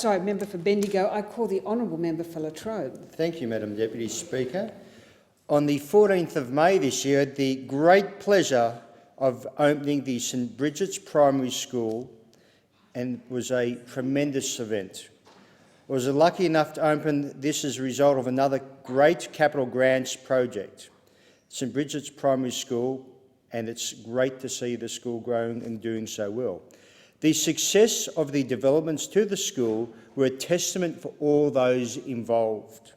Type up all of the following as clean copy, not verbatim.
Member for Bendigo. I call the honourable member for Latrobe. Thank you, Madam Deputy Speaker. On the 14th of May this year, I had the great pleasure of opening the St Brigid's Primary School, and it was a tremendous event. I was lucky enough to open this as a result of another great capital grants project, St Brigid's Primary School, and it's great to see the school growing and doing so well. The success of the developments to the school were a testament for all those involved.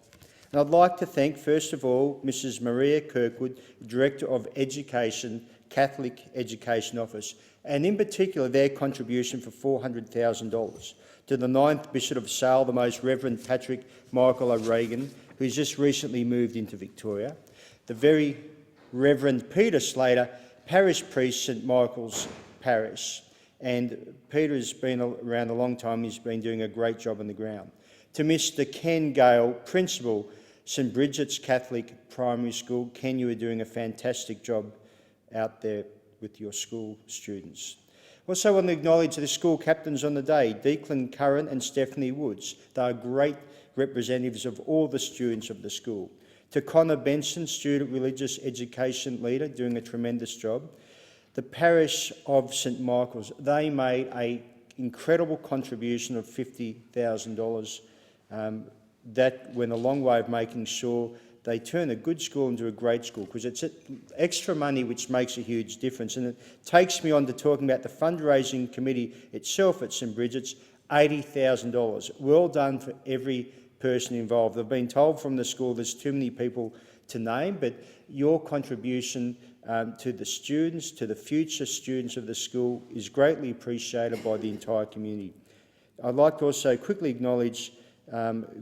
And I'd like to thank, first of all, Mrs Maria Kirkwood, Director of Education, Catholic Education Office, and in particular their contribution for $400,000 to the 9th Bishop of Sale, the Most Reverend Patrick Michael O'Regan, who's just recently moved into Victoria, the Very Reverend Peter Slater, Parish Priest, St Michael's Parish. And Peter has been around a long time. He's been doing a great job on the ground. To Mr Ken Gale, Principal, St Brigid's Catholic Primary School. Ken, you are doing a fantastic job out there with your school students. Also want to acknowledge the school captains on the day, Declan Curran and Stephanie Woods. They are great representatives of all the students of the school. To Connor Benson, Student Religious Education Leader, doing a tremendous job. The parish of St Michael's, they made an incredible contribution of $50,000. That went a long way of making sure they turn a good school into a great school, because it's extra money which makes a huge difference. And it takes me on to talking about the fundraising committee itself at St Brigid's, $80,000. Well done for every person involved. I've been told from the school there's too many people to name, but your contribution to the students, to the future students of the school, is greatly appreciated by the entire community. I'd like to also quickly acknowledge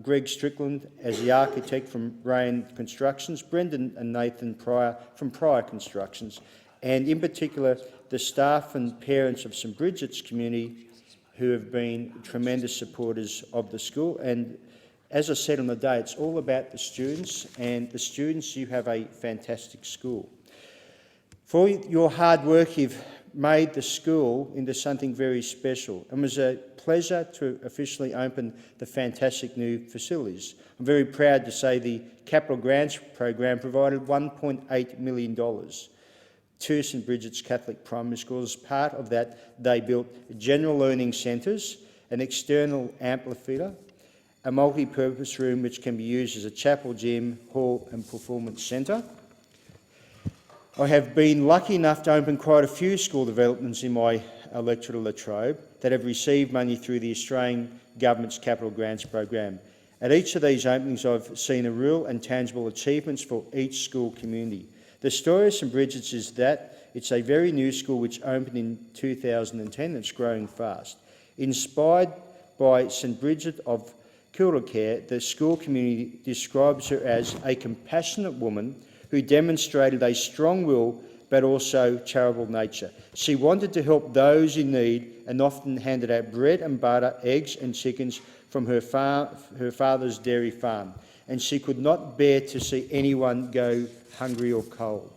Greg Strickland as the architect from Rain Constructions, Brendan and Nathan Pryor from Pryor Constructions, and in particular the staff and parents of St Brigid's community who have been tremendous supporters of the school. And as I said on the day, it's all about the students, and the students, you have a fantastic school. For your hard work, you've made the school into something very special, and it was a pleasure to officially open the fantastic new facilities. I'm very proud to say the Capital Grants program provided $1.8 million to St Brigid's Catholic Primary School. As part of that, they built general learning centres, an external amphitheatre, a multi-purpose room which can be used as a chapel, gym, hall and performance centre. I have been lucky enough to open quite a few school developments in my electorate of Latrobe that have received money through the Australian Government's Capital Grants program. At each of these openings, I've seen a real and tangible achievements for each school community. The story of St Brigid's is that it's a very new school which opened in 2010 and it's growing fast. Inspired by St Brigid of Kildare, the school community describes her as a compassionate woman who demonstrated a strong will but also charitable nature. She wanted to help those in need and often handed out bread and butter, eggs and chickens from her father's dairy farm, and she could not bear to see anyone go hungry or cold.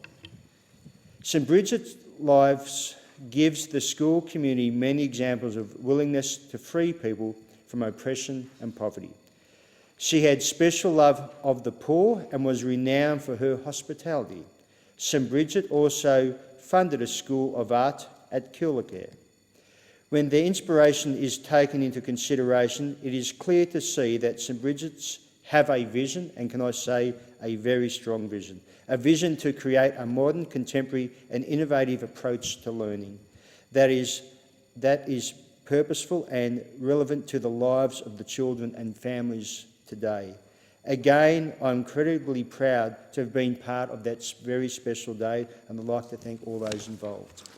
St Brigid's Lives gives the school community many examples of willingness to free people from oppression and poverty. She had special love of the poor and was renowned for her hospitality. St Brigid also funded a school of art at Kildare. When the inspiration is taken into consideration, it is clear to see that St Brigid's have a vision, and can I say a very strong vision, a vision to create a modern, contemporary and innovative approach to learning that is purposeful and relevant to the lives of the children and families today. Again, I'm incredibly proud to have been part of that very special day, and I'd like to thank all those involved.